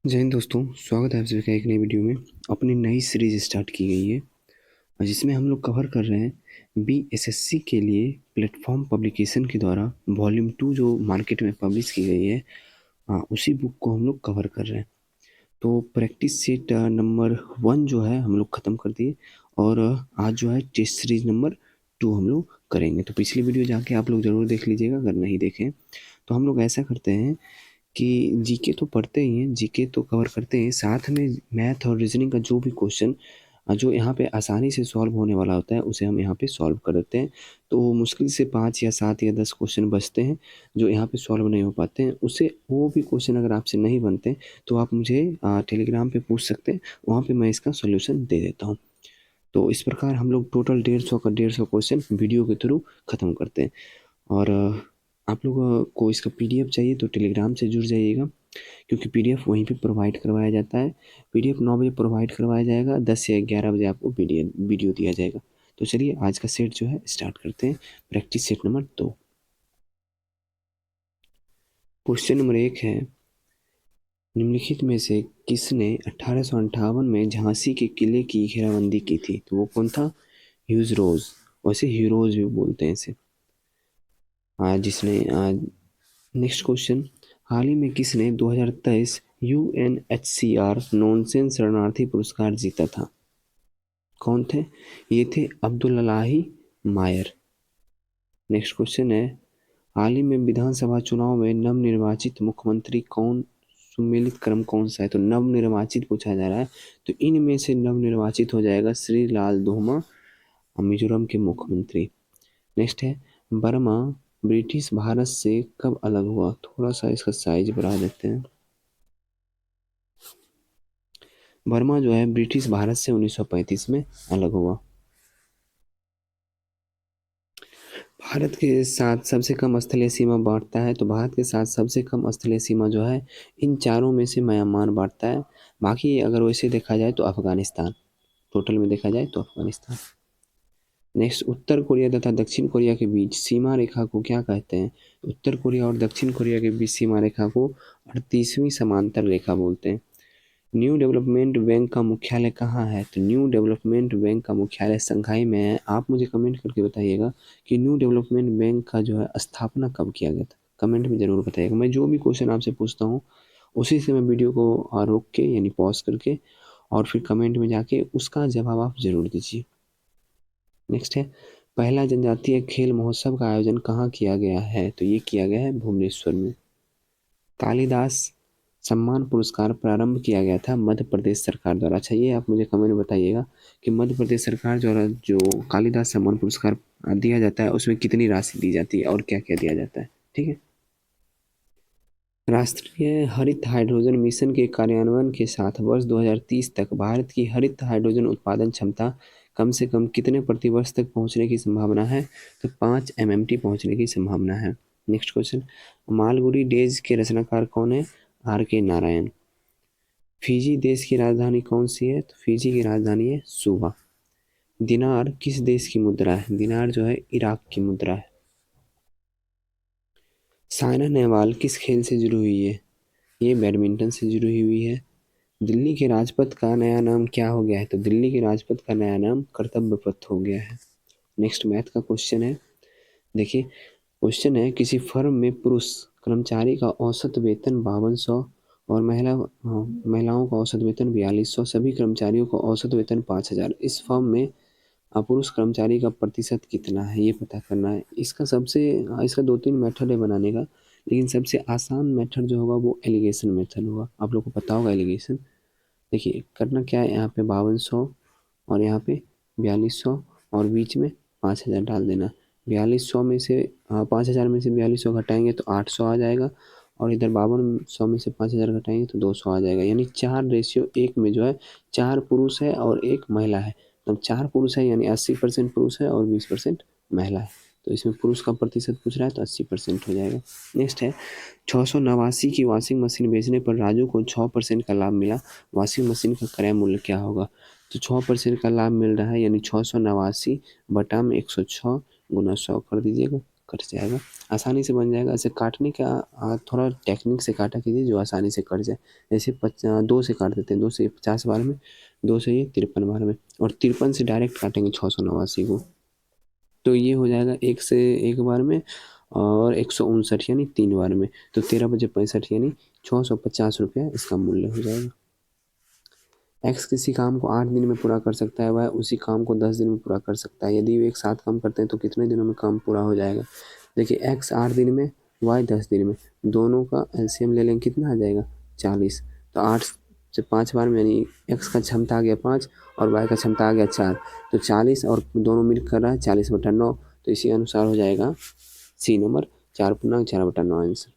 जय हिंद दोस्तों, स्वागत है आप सभी का एक नई वीडियो में। अपनी नई सीरीज स्टार्ट की गई है और जिसमें हम लोग कवर कर रहे हैं बीएसएससी के लिए प्लेटफॉर्म पब्लिकेशन के द्वारा वॉल्यूम 2 जो मार्केट में पब्लिश की गई है। उसी बुक को हम लोग कवर कर रहे हैं। तो प्रैक्टिस सेट नंबर 1 जो है हम लोग ख़त्म कर दिए और आज जो है टेस्ट सीरीज नंबर 2 हम लोग करेंगे। तो पिछली वीडियो जाके आप लोग ज़रूर देख लीजिएगा अगर नहीं देखें। तो हम लोग ऐसा करते हैं कि जीके तो पढ़ते ही हैं, जीके तो कवर करते हैं, साथ में मैथ और रीजनिंग का जो भी क्वेश्चन जो यहाँ पे आसानी से सॉल्व होने वाला होता है उसे हम यहाँ पे सॉल्व कर देते हैं। तो मुश्किल से 5 या 7 या 10 क्वेश्चन बचते हैं जो यहाँ पे सॉल्व नहीं हो पाते हैं। उसे वो भी क्वेश्चन अगर आपसे नहीं बनते तो आप मुझे टेलीग्राम पे पूछ सकते हैं, वहाँ पे मैं इसका सोल्यूशन दे देता हूँ। तो इस प्रकार हम लोग टोटल 150 क्वेश्चन वीडियो के थ्रू ख़त्म करते हैं। और आप लोगों को इसका पीडीएफ चाहिए तो टेलीग्राम से जुड़ जाइएगा, क्योंकि पीडीएफ वहीं पे प्रोवाइड करवाया जाता है। पीडीएफ 9 बजे प्रोवाइड करवाया जाएगा, 10 या 11 बजे आपको वीडियो दिया जाएगा। तो चलिए आज का सेट जो है स्टार्ट करते हैं। Practice set number 2। Question number 1 है, निम्नलिखित में से किसने 1858 में झांसी के किले की घेराबंदी की थी? तो वो कौन था? ह्यूज रोज, वैसे हीरोज भी बोलते हैं इसे। जिसने नेक्स्ट क्वेश्चन, हाल ही में किसने 2023 यूएनएचसीआर नॉनसेंस शरणार्थी पुरस्कार जीता था? कौन थे? ये थे अब्दुल्लाही मायर। नेक्स्ट क्वेश्चन है, हाल ही में विधानसभा चुनाव में नवनिर्वाचित मुख्यमंत्री कौन? सुमेलित क्रम कौन सा है? तो नवनिर्वाचित पूछा जा रहा है, तो इनमें से नवनिर्वाचित हो जाएगा श्री लाल दोहमा, मिजोरम के मुख्यमंत्री। नेक्स्ट है, बर्मा ब्रिटिश भारत से कब अलग हुआ? थोड़ा सा इसका साइज बढ़ा देते हैं। बर्मा जो है ब्रिटिश भारत से 1935 में अलग हुआ। भारत के साथ सबसे कम स्थलीय सीमा बांटता है, तो भारत के साथ सबसे कम स्थलीय सीमा जो है इन चारों में से म्यांमार बांटता है। बाकी अगर वैसे देखा जाए तो अफगानिस्तान, टोटल में देखा जाए तो अफगानिस्तान। नेक्स्ट, उत्तर कोरिया तथा दक्षिण कोरिया के बीच सीमा रेखा को क्या कहते हैं? उत्तर कोरिया और दक्षिण कोरिया के बीच सीमा रेखा को 38वीं समांतर रेखा बोलते हैं। न्यू डेवलपमेंट बैंक का मुख्यालय कहाँ है? तो न्यू डेवलपमेंट बैंक का मुख्यालय शंघाई में है। आप मुझे कमेंट करके बताइएगा कि न्यू डेवलपमेंट बैंक का जो है स्थापना कब किया गया था? कमेंट में ज़रूर बताइएगा। मैं जो भी क्वेश्चन आपसे पूछता हूँ उसी से मैं वीडियो को रोक के यानी पॉज करके और फिर कमेंट में जाके उसका जवाब आप ज़रूर दीजिए। नेक्स्ट है, पहला जनजातीय खेल महोत्सव का आयोजन कहाँ किया गया है? तो ये किया गया है भुवनेश्वर में। कालिदास सम्मान पुरस्कार प्रारंभ किया गया था मध्य प्रदेश सरकार द्वारा। अच्छा, ये आप मुझे कमेंट में बताइएगा कि मध्य प्रदेश सरकार द्वारा जो कालिदास सम्मान पुरस्कार दिया जाता है उसमें कितनी राशि दी जाती है और क्या क्या दिया जाता है। ठीक है। राष्ट्रीय हरित हाइड्रोजन मिशन के कार्यान्वयन के साथ वर्ष 2030 तक भारत की हरित हाइड्रोजन उत्पादन क्षमता कम से कम कितने प्रति वर्ष तक पहुंचने की संभावना है? तो 5 MMT पहुंचने की संभावना है। नेक्स्ट क्वेश्चन, मालगुडी डेज के रचनाकार कौन है? RK नारायण। फिजी देश की राजधानी कौन सी है? तो फिजी की राजधानी है सुबा। दिनार किस देश की मुद्रा है? दिनार जो है इराक की मुद्रा है। साइना नेहवाल किस खेल से जुड़ी हुई है? ये बैडमिंटन से जुड़ी हुई है। दिल्ली के राजपथ का नया नाम क्या हो गया है? तो दिल्ली के राजपथ का नया नाम कर्तव्य पथ हो गया है। नेक्स्ट मैथ का क्वेश्चन है, देखिए क्वेश्चन है, किसी फर्म में पुरुष कर्मचारी का औसत वेतन 5200 और महिलाओं का औसत वेतन 4200, सभी कर्मचारियों का औसत वेतन 5000। इस फर्म में पुरुष कर्मचारी का प्रतिशत कितना है ये पता करना है। इसका 2-3 मेथड है बनाने का, लेकिन सबसे आसान मेथड जो होगा वो एलिगेशन मेथड होगा। आप लोग को पता होगा एलिगेशन। देखिए करना क्या है, यहाँ पे 5200 और यहाँ पे 4200 और बीच में 5000 डाल देना। 4200 में से 5000 में से 4200 घटाएंगे तो 800 आ जाएगा और इधर 5200 में से 5000 घटाएंगे तो 200 आ जाएगा। यानी 4:1 में जो है 4 पुरुष है और 1 महिला है। तो 4 पुरुष है यानी 80% पुरुष है और 20% महिला है। तो इसमें पुरुष का प्रतिशत पूछ रहा है तो 80% हो जाएगा। नेक्स्ट है, 689 की वॉशिंग मशीन बेचने पर राजू को 6% का लाभ मिला। वॉशिंग मशीन का क्रय मूल्य क्या होगा? तो 6% का लाभ मिल रहा है यानी 689 बटा में 106 गुना 100 कर दीजिएगा। कट जाएगा, आसानी से बन जाएगा। ऐसे काटने का थोड़ा टेक्निक से काटा कीजिए जो आसानी से कट जाए। जैसे 2 से काट देते हैं, 2 से 50 बार में, 2 से ये 53 बार में, और 53 से डायरेक्ट काटेंगे 689 को, तो ये हो जाएगा 1 से 1 बार में और 159 यानी 3 बार में, तो 13 बजे 65 यानी 650 रुपया इसका मूल्य हो जाएगा। एक्स किसी काम को 8 दिन में पूरा कर सकता है, वह उसी काम को 10 दिन में पूरा कर सकता है। यदि वे एक साथ काम करते हैं तो कितने दिनों में काम पूरा हो जाएगा? देखिए, एक्स 8 दिन में, वाई 10 दिन में, दोनों का एलसीएम ले लेंगे, कितना आ जाएगा? 40। तो 8 से 5 बार में, यानी एक्स का क्षमता आ गया 5 और वाई का क्षमता आ गया 4, तो 40 और दोनों मिल कर रहा है 40/9, तो इसी अनुसार हो जाएगा सी नंबर 4/4/9 आंसर।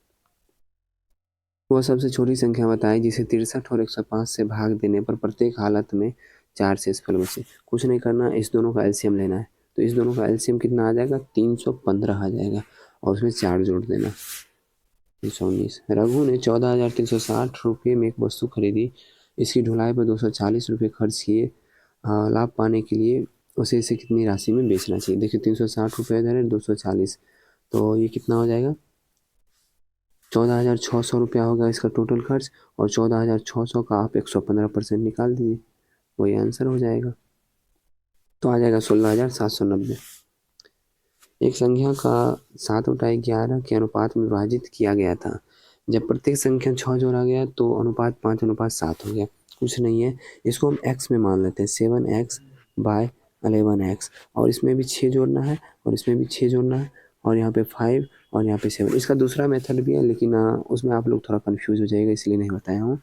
वह सबसे छोटी संख्या बताएं जिसे 63 और 105 से भाग देने पर प्रत्येक हालत में 4 शेषफल बचे। कुछ नहीं करना, इस दोनों का एलसीएम लेना है। तो इस दोनों का एलसीएम कितना आ जाएगा? 315 आ जाएगा, और उसमें 4 जोड़ देना, 319। रघु ने 14,360 रुपये में एक वस्तु खरीदी, इसकी ढुलाई पर 240 रुपये खर्च किए। लाभ पाने के लिए उसे इसे कितनी राशि में बेचना चाहिए? देखिए, 360 रुपये इधर है, 240, तो ये कितना हो जाएगा? 14,600 रुपया होगा इसका टोटल खर्च, और 14,600 का आप 115% निकाल दीजिए, वही आंसर हो जाएगा। तो आ जाएगा 16,790। एक संख्या का 7/11 के अनुपात में विभाजित किया गया था। जब प्रत्येक संख्या 6 जोड़ा गया तो अनुपात 5/7 हो गया। कुछ नहीं है, इसको हम x में मान लेते हैं, 7x/11x, और इसमें भी 6 जोड़ना है और इसमें भी 6 जोड़ना है, और यहाँ पे 5 और यहाँ पे 7। इसका दूसरा मेथड भी है, लेकिन उसमें आप लोग थोड़ा कन्फ्यूज हो जाएगा, इसलिए नहीं बताया हूँ।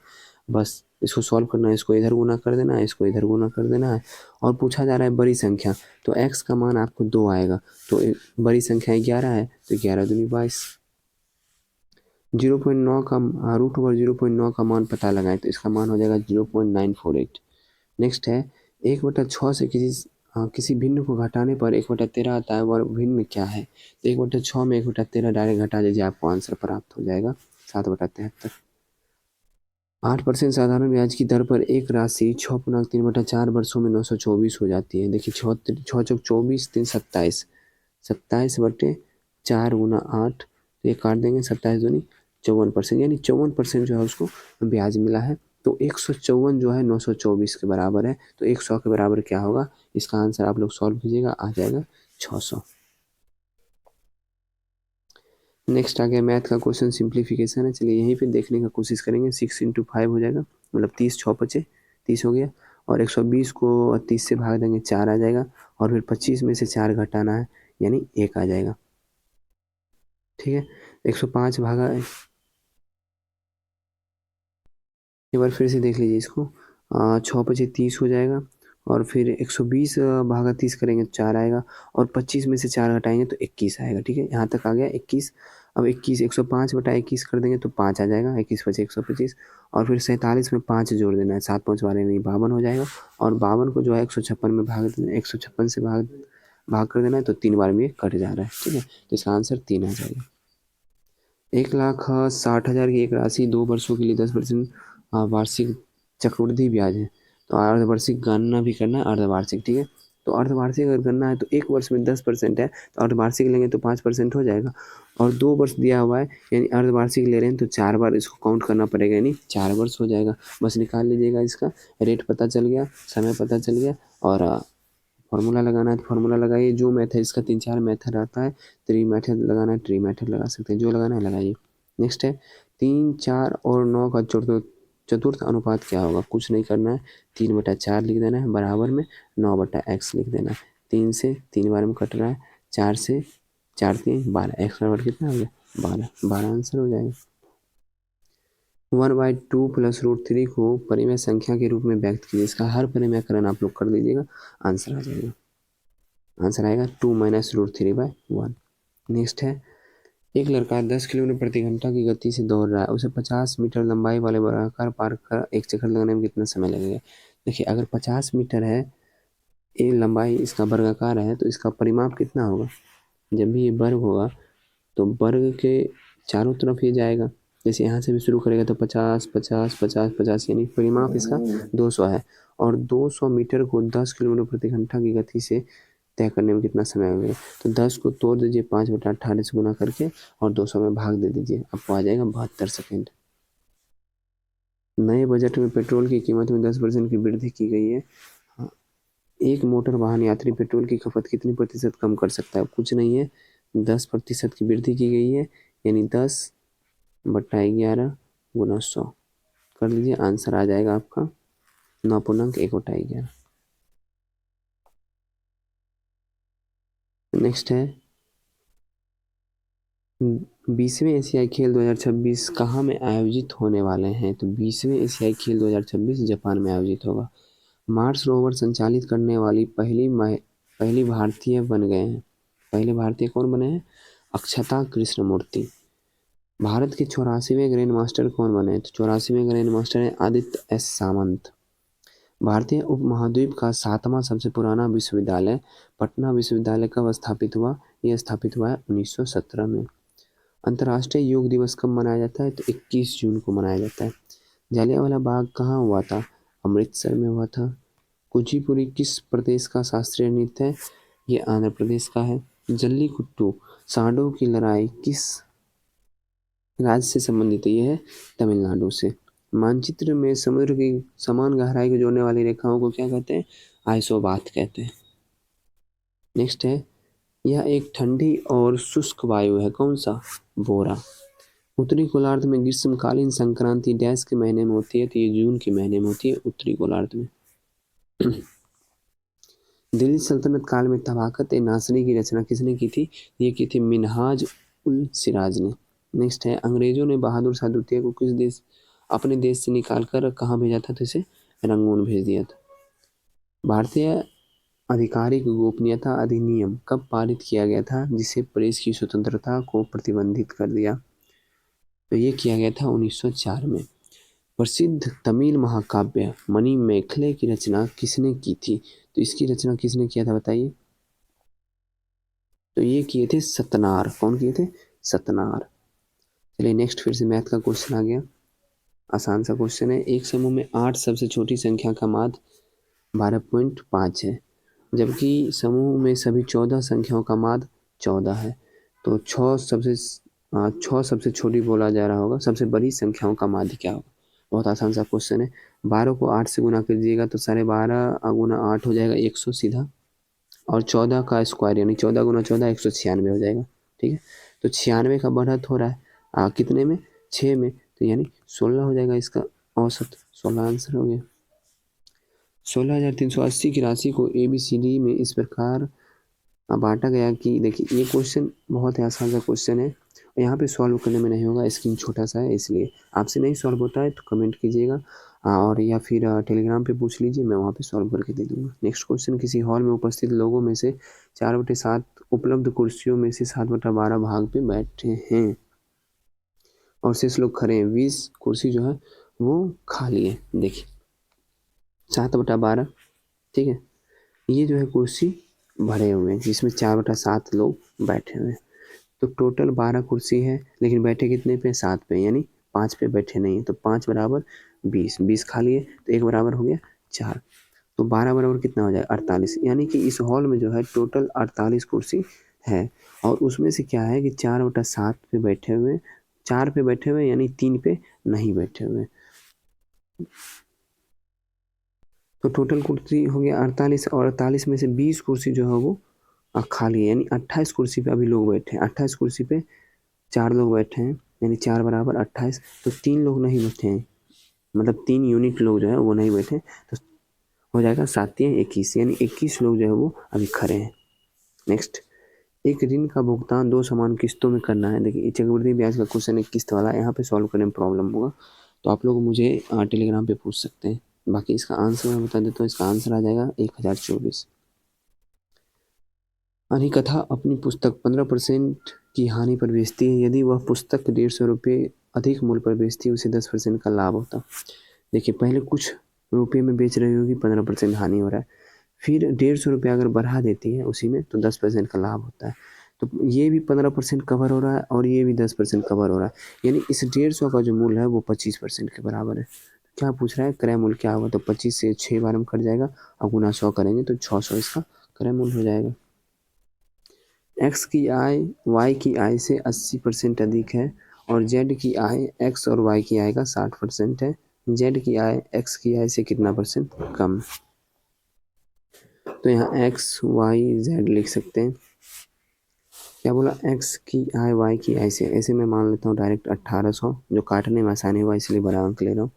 बस इसको सॉल्व करना है, इसको इधर गुना कर देना है, इसको इधर गुना कर देना है, और पूछा जा रहा है बड़ी संख्या, तो x का मान आपको 2 आएगा, तो बड़ी संख्या 11 है, तो 11 दूनी 22। 0.9 का √0.9 का मान पता लगाएं, तो इसका मान हो जाएगा 0.948। नेक्स्ट है 1/6 से किसी भिन्न को घटाने पर 1/13 आता है, वह भिन्न क्या है? तो 1/6 में 1/13 डायरेक्ट घटा दीजिए, आपको आंसर प्राप्त हो जाएगा 7/73। 8% साधारण ब्याज की दर पर एक राशि 6×3/4 वर्षों में 924 हो जाती है। देखिए, 6 चौक 24, 3 27, 27/4 गुना 8, तो ये काट देंगे, 27 दूनी 54%, यानी 54% जो है उसको ब्याज मिला है। तो 154 जो है 924 के बराबर है, तो 100 के बराबर क्या होगा? इसका आंसर आप लोग सॉल्व कीजिएगा, आ जाएगा 600। नेक्स्ट आ गया मैथ का क्वेश्चन, सिंप्लीफिकेशन है। चलिए यहीं पे देखने का कोशिश करेंगे। 6 × 5 हो जाएगा, मतलब 30, 6 बचे 30 हो गया, और 120 को 30 से भाग देंगे, 4 आ जाएगा, और फिर 25 में से 4 घटाना है, यानी 1 आ जाएगा। ठीक है, 105 भागा, एक बार फिर से देख लीजिए इसको, 6 बचे 30 हो जाएगा, और फिर 120 भागा 30 करेंगे तो 4 आएगा, और 25 में से 4 घटाएंगे तो 21 आएगा। ठीक है, यहाँ तक आ गया 21। अब 21 105/21 कर देंगे तो 5 आ जाएगा, 21 बचे 125, और फिर 47 में 5 जोड़ देना है, 7 5 12 नहीं 52 हो जाएगा, और 52 को जो है 156 में भाग देना, 156 से भाग कर देना है, तो 3 बार में ये कट जा रहा है। ठीक है, तो इसका आंसर 3 आ जाएगा। 1,60,000 की एक राशि 2 वर्षों के लिए 10% वार्षिक चक्रवृद्धि ब्याज है। तो अर्धवार्षिक गणना भी करना है, अर्धवार्षिक। ठीक है, तो अर्धवार्षिक अगर गणना है तो एक वर्ष में 10% है, तो अर्धवार्षिक लेंगे तो 5% हो जाएगा, और 2 वर्ष दिया हुआ है, यानी अर्धवार्षिक ले रहे हैं तो 4 बार इसको काउंट करना पड़ेगा, यानी 4 वर्ष हो जाएगा। बस निकाल लीजिएगा, इसका रेट पता चल गया, समय पता चल गया, और फार्मूला लगाना है तो फार्मूला लगाइए। जो मेथड, इसका 3-4 मेथड आता है, ट्री मेथड लगाना है, ट्री मेथड लगा सकते हैं, जो लगाना है लगाइए। नेक्स्ट है 3, 4 और 9 का चतुर्थ अनुपात क्या होगा? कुछ नहीं करना है, 3/4 लिख देना है, बराबर में 9/x लिख देना है। 3 से 3 बार में कट रहा है, 4 से 4 3 12, x बराबर कितना हो गया? 12 आंसर हो जाएगा। 1/2 + √3 को परिमेय संख्या के रूप में व्यक्त कीजिए। इसका हर परिमेयकरण आप लोग कर लीजिएगा, आंसर आ जाएगा। आंसर आएगा 2 - √3/1। नेक्स्ट है, एक लड़का 10 किलोमीटर प्रति घंटा की गति से दौड़ रहा है, उसे 50 मीटर लंबाई वाले वर्गाकार पार्क का एक चक्कर लगाने में कितना समय लगेगा? देखिए, अगर 50 मीटर है, ये लंबाई इसका वर्गाकार है, तो इसका परिमाप कितना होगा? जब भी ये वर्ग होगा तो वर्ग के चारों तरफ ये जाएगा। जैसे यहाँ से भी शुरू करेगा तो 50 50 50 50, यानी परिमाप इसका 200 है, और 200 मीटर को 10 किलोमीटर प्रति घंटा की गति से तय करने में कितना समय लगेगा। तो 10 को तोड़ दीजिए 5/18 से गुना करके और 200 में भाग दे दीजिए, आपको आ जाएगा 72 सेकेंड। नए बजट में पेट्रोल की कीमत में 10% की वृद्धि की गई है। हाँ, एक मोटर वाहन यात्री पेट्रोल की खपत कितनी प्रतिशत कम कर सकता है? कुछ नहीं है, 10% की वृद्धि की गई है, यानी 10/11 गुना 100 कर लीजिए, आंसर आ जाएगा आपका 9.1/11। नेक्स्ट है 20वें एशियाई खेल 2026 कहाँ में आयोजित होने वाले हैं? तो 20वें एशियाई खेल 2026 जापान में आयोजित होगा। मार्स रोवर संचालित करने वाली पहली भारतीय बन गए हैं। पहले भारतीय कौन बने हैं? अक्षता कृष्णमूर्ति। भारत के 84वें ग्रैंड मास्टर कौन बने हैं? तो 84वें ग्रैंड मास्टर है आदित्य एस सामंत। भारतीय उपमहाद्वीप का 7वां सबसे पुराना विश्वविद्यालय पटना विश्वविद्यालय कब स्थापित हुआ? यह स्थापित हुआ है 1917 में। अंतर्राष्ट्रीय योग दिवस कब मनाया जाता है? तो 21 जून को मनाया जाता है। जलियांवाला बाग कहाँ हुआ था? अमृतसर में हुआ था। कुचिपुड़ी किस प्रदेश का शास्त्रीय नृत्य है? ये आंध्र प्रदेश का है। जल्लीकट्टू सांडों की लड़ाई किस राज्य से संबंधित है? ये है तमिलनाडु से। मानचित्र में समुद्र की समान गहराई को जोड़ने वाली रेखाओं को क्या कहते हैं? आइसोबाथ कहते हैं। नेक्स्ट है यह एक ठंडी और शुष्क वायु है, कौन सा? बोरा। उत्तरी गोलार्ध में ग्रीष्मकालीन संक्रांति डैश के महीने में होती है? तो ये जून के महीने में होती है उत्तरी गोलार्ध में। दिल्ली सल्तनत काल में तबाकत ए नासरी की रचना किसने की थी? ये की थी मिनहाज उल सिराज ने। नेक्स्ट है अंग्रेजों ने बहादुर शाह द्वितीय को किस देश अपने देश से निकाल कर कहाँ भेजा था? तो इसे रंगून भेज दिया था। भारतीय आधिकारिक गोपनीयता अधिनियम कब पारित किया गया था जिसे प्रेस की स्वतंत्रता को प्रतिबंधित कर दिया? तो ये किया गया था 1904 में। प्रसिद्ध तमिल महाकाव्य मणिमेखले की रचना किसने की थी? तो इसकी रचना किसने किया था बताइए? तो ये किए थे सतनार। कौन किए थे? सतनार। चलिए नेक्स्ट फिर से मैथ का क्वेश्चन आ गया, आसान सा क्वेश्चन है। एक समूह में 8 सबसे छोटी संख्या का माध्य 12.5 है, जबकि समूह में सभी 14 संख्याओं का माध्य 14 है, तो 6 सबसे छोटी बोला जा रहा होगा, सबसे बड़ी संख्याओं का माध्य क्या होगा? बहुत आसान सा क्वेश्चन है। 12 को 8 से गुना कीजिएगा तो 12.5 गुना 8 हो जाएगा 100 सीधा, और 14 का स्क्वायर यानी 14 गुना 14 196 हो जाएगा। ठीक है, तो 96 का बढ़त हो रहा है कितने में? 6 में, तो यानी 16 हो जाएगा इसका औसत। 16 आंसर हो गया। 16,380 की राशि को ABCD में इस प्रकार बांटा गया कि देखिए ये क्वेश्चन बहुत ही आसान सा क्वेश्चन है, यहाँ पे सॉल्व करने में नहीं होगा, स्क्रीन छोटा सा है इसलिए। आपसे नहीं सॉल्व होता है तो कमेंट कीजिएगा और या फिर टेलीग्राम पे पूछ लीजिए, मैं वहाँ पे सॉल्व करके दे दूँगा। नेक्स्ट क्वेश्चन, किसी हॉल में उपस्थित लोगों में से 4/7 उपलब्ध कुर्सियों में से 7/12 भाग पे बैठे हैं और शेष लोग खड़े हैं। 20 कुर्सी जो है वो खाली है। देखिए 7/12, ठीक है, ये जो है कुर्सी भरे हुए हैं जिसमें 4/7 लोग बैठे हुए हैं। तो टोटल 12 कुर्सी है, लेकिन बैठे कितने पे? 7 पे, यानी 5 पे बैठे नहीं है। तो 5 बराबर 20, 20 खाली है तो 1 बराबर हो गया 4, तो 12 बराबर कितना हो जाएगा? 48। यानी कि इस हॉल में जो है टोटल 48 कुर्सी है, और उसमें से क्या है कि 4/7 पे बैठे हुए, 4 पे बैठे हुए यानी 3 पे नहीं बैठे हुए, तो टोटल कुर्सी हो गया 48, और 48 में से 20 कुर्सी जो है वो खाली है, यानी 28 कुर्सी पे अभी लोग बैठे हैं। 28 कुर्सी पे 4 लोग बैठे हैं, यानी 4 बराबर 28, तो 3 लोग नहीं बैठे हैं, मतलब 3 यूनिट लोग जो है वो नहीं बैठे, तो हो जाएगा 7 या 21, यानी 21 लोग जो है वो अभी खड़े हैं। नेक्स्ट, एक ऋण का भुगतान 2 समान किस्तों में करना है। देखिए चक्रवृद्धि ब्याज का क्वेश्चन है किस्त वाला, यहाँ पे सॉल्व करने में प्रॉब्लम होगा, तो आप लोग मुझे टेलीग्राम पे पूछ सकते हैं। बाकी इसका आंसर मैं बता देता हूँ, इसका आंसर आ जाएगा 1024। अनिकथा अपनी पुस्तक 15% की हानि पर बेचती है, यदि वह पुस्तक 150 रुपये अधिक मूल्य पर बेचती है उसे 10% का लाभ होता। देखिए पहले कुछ रुपये में बेच रही होगी, 15% हानि हो रहा है, फिर 150 रुपये अगर बढ़ा देती है उसी में तो 10% का लाभ होता है। तो ये भी 15% कवर हो रहा है और ये भी 10% कवर हो रहा है, यानी इस 150 का जो मूल्य है वो 25% के बराबर है। क्या पूछ रहा है? क्रय मूल्य क्या होगा? तो 25 से 6 बार में कट जाएगा और गुना 100 करेंगे तो 600 इसका क्रय मूल्य हो जाएगा। एक्स की आय वाई की आय से 80% अधिक है और जेड की आय एक्स और वाई की आय का 60% है। जेड की आय एक्स की आय से कितना परसेंट कम? तो यहाँ एक्स वाई जेड लिख सकते हैं। क्या बोला? एक्स की आय वाई की आय से, ऐसे मैं मान लेता हूँ डायरेक्ट 1800, जो काटने में आसानी हुआ इसलिए बड़ा अंक ले रहा हूँ।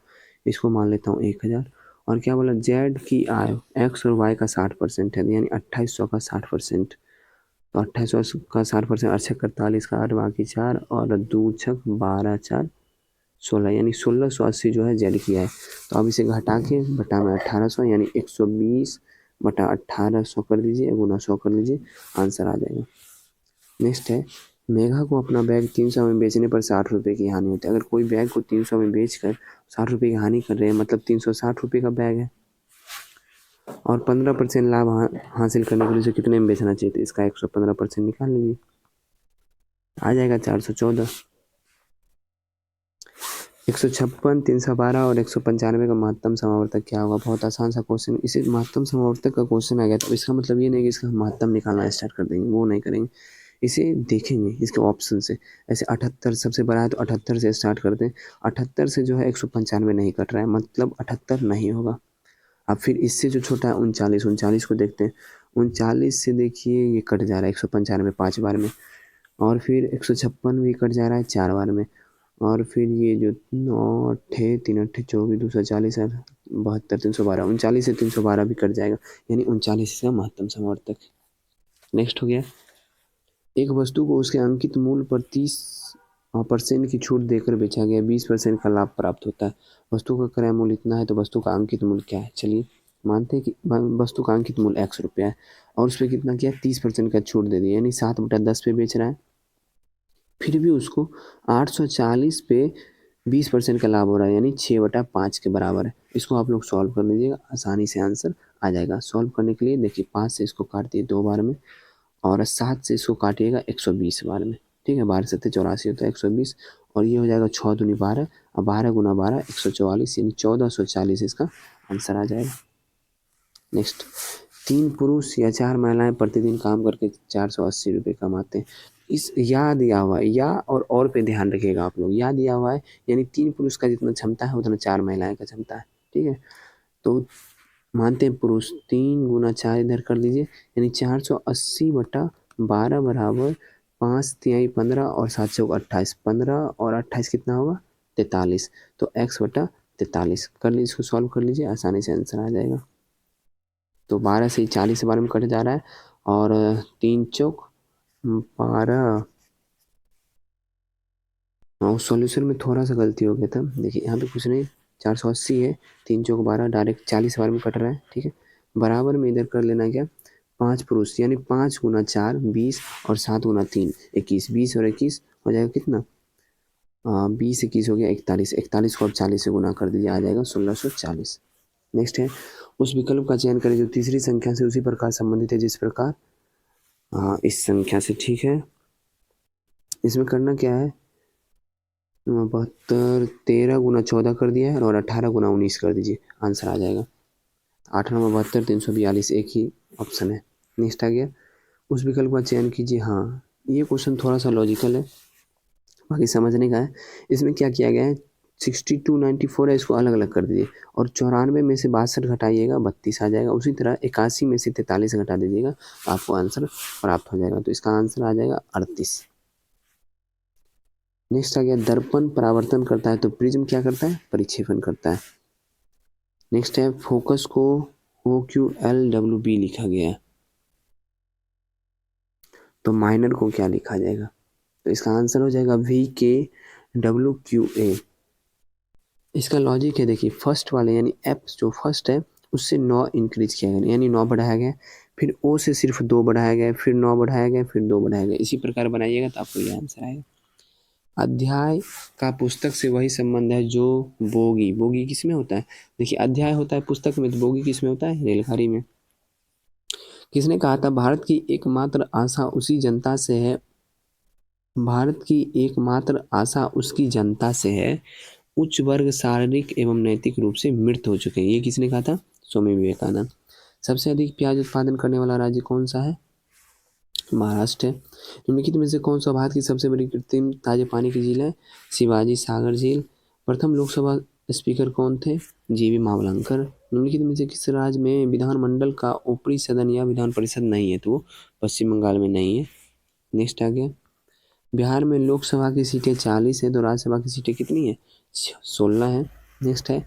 इसको मान लेता हूँ 1000। और क्या बोला? जेड की आय एक्स और वाई का 60% है, यानी 2800 का 60%। तो 2800 का 60%, 48 का 8 बाकी 4 और 2 छक 12 4 16, यानी 1680 जो है जेड की आय। तो अब इसे घटा के बटा में 1800 यानी 120 बटा 1800 कर दीजिए, गुना 100 कर लीजिए, आंसर आ जाएगा। नेक्स्ट है, मेघा को अपना बैग 300 में बेचने पर 60 रुपये की हानि होती है। अगर कोई बैग को 300 में बेच कर 60 रुपये की हानि कर रहे हैं, मतलब 360 रुपये का बैग है और 15% लाभ हासिल करने के लिए उसे कितने में बेचना चाहिए? तो इसका 115% निकाल लीजिए, आ जाएगा 414। 156, 312 और 195 का महत्तम समावर्तक क्या होगा? बहुत आसान सा क्वेश्चन। इसे महत्तम समावर्तक का क्वेश्चन आ गया तो इसका मतलब ये नहीं कि इसका महत्तम निकालना स्टार्ट कर देंगे, वो नहीं करेंगे। इसे देखेंगे इसके ऑप्शन से। ऐसे 78 सबसे बड़ा है तो 78 से स्टार्ट करते हैं। 78 से जो है 195 नहीं कट रहा है, मतलब 78 नहीं होगा। अब फिर इससे जो छोटा है 39, 39 को देखते हैं। 39 से देखिए ये कट जा रहा है 195 5 बार में, और फिर 156 भी कट जा रहा है 4 बार में, और फिर ये जो 9 अट्ठे 3 अट्ठे 24 240 है 72 312, 39 से 312 भी कट जाएगा, यानी 39 इसका महत्तम समवर्तक। नेक्स्ट हो गया, एक वस्तु को उसके अंकित मूल्य पर 30% की छूट देकर बेचा गया, 20% का लाभ प्राप्त होता है। वस्तु का क्रय मूल्य इतना है तो वस्तु का अंकित मूल्य क्या है? चलिए मानते हैं कि वस्तु का अंकित मूल्य ₹100 है और उस पर कितना किया? 30% का छूट दे दिया, यानी 7/10 पे बेच रहा है। फिर भी उसको 840 पे 20% का लाभ हो रहा है, यानी 6/5 के बराबर है। इसको आप लोग सॉल्व कर लीजिएगा, आसानी से आंसर आ जाएगा। सॉल्व करने के लिए देखिए 5 से इसको काट दिए 2 बार में और 7 से इसको काटिएगा 120 बार में। ठीक है, 12 7 84 होता है 120, और ये हो जाएगा 6 दूनी 12 और 12 गुना 12 144, यानी 1440 इसका आंसर आ जाएगा। नेक्स्ट, 3 पुरुष या 4 महिलाएं प्रतिदिन काम करके 480 रुपये कमाते हैं। इस या दिया हुआ है, या और पे ध्यान रखिएगा आप लोग। या दिया हुआ है यानी 3 पुरुष का जितना क्षमता है उतना 4 महिलाएं का क्षमता है। ठीक है, तो मानते हैं पुरुष 3 गुना 4 इधर कर लीजिए, यानी 480/12 बराबर 5 तिहाई 15 और 7 चौक 28, 15 और 28 कितना होगा? 43। तो x/43 कर लीजिए, इसको सॉल्व कर लीजिए, आसानी से आंसर आ जाएगा। तो 12 से 40 बार में कट जा रहा है और 3 चौक 12। और सॉल्यूशन में थोड़ा सा गलती हो गया था, देखिए यहाँ पे कुछ नहीं, 480 है, 3 चौक 12 डायरेक्ट 40 बार में कट रहा है। ठीक है, बराबर में इधर कर लेना क्या? 5 पुरुष यानी 5 गुना 4 20 और 7 गुना 3 21, 20 और 21 हो जाएगा कितना? 20 21 हो गया 41, 41 को अब 40 से गुना कर दीजिए, आ जाएगा 1640। नेक्स्ट है, उस विकल्प का चयन करें जो तीसरी संख्या से उसी प्रकार संबंधित है जिस प्रकार इस संख्या से। ठीक है, इसमें करना क्या है? 72 13 गुना 14 कर दिया है और 18 गुना 19 कर दीजिए, आंसर आ जाएगा। 8 9 72 342, एक ही ऑप्शन है। नेक्स्ट आ गया, उस विकल्प का चयन कीजिए। हाँ, ये क्वेश्चन थोड़ा सा लॉजिकल है, बाकी समझने का है। इसमें क्या किया गया है? 62 94 है, इसको अलग अलग कर दीजिए और 94 में से 62 घटाइएगा 32 आ जाएगा। उसी तरह 81 में से 43 घटा दीजिएगा, आपको आंसर प्राप्त हो जाएगा। तो इसका आंसर आ जाएगा 38। नेक्स्ट आ गया, दर्पण परावर्तन करता है तो प्रिज्म क्या करता है? परिक्षेपण करता है। नेक्स्ट है, फोकस को OQLWB लिखा गया है तो माइनर को क्या लिखा जाएगा? तो इसका आंसर हो जाएगा VKWQA। इसका लॉजिक है, देखिए फर्स्ट वाले यानी एफ जो फर्स्ट है उससे 9 इंक्रीज किया गया, यानी 9 बढ़ाया गया, फिर ओ से सिर्फ 2 बढ़ाया गया, फिर 9 बढ़ाया गया, फिर 2 बढ़ाया गया। इसी प्रकार बनाइएगा तो आपको ये आंसर आएगा। अध्याय का पुस्तक से वही संबंध है जो बोगी। बोगी किस में होता है? देखिए अध्याय होता है पुस्तक में, तो बोगी किस में होता है? रेलगाड़ी में। किसने कहा था भारत की एकमात्र आशा उसी जनता से है, भारत की एकमात्र आशा उसकी जनता से है, उच्च वर्ग शारीरिक एवं नैतिक रूप से मृत हो चुके हैं। ये किसने कहा था? स्वामी विवेकानंद। सबसे अधिक प्याज उत्पादन करने वाला राज्य कौन सा है? महाराष्ट्र है। निम्नलिखित में से कौन सा भारत की सबसे बड़ी कृत्रिम ताजे पानी की झील है? शिवाजी सागर झील। प्रथम लोकसभा स्पीकर कौन थे? जीवी मावलंकर। निम्नलिखित में से किस राज्य में विधानमंडल का ऊपरी सदन या विधान परिषद नहीं है? तो वो पश्चिम बंगाल में नहीं है। नेक्स्ट आ गया, बिहार में लोकसभा की सीटें 40 है तो राज्यसभा की सीटें कितनी है? 16 है। नेक्स्ट है,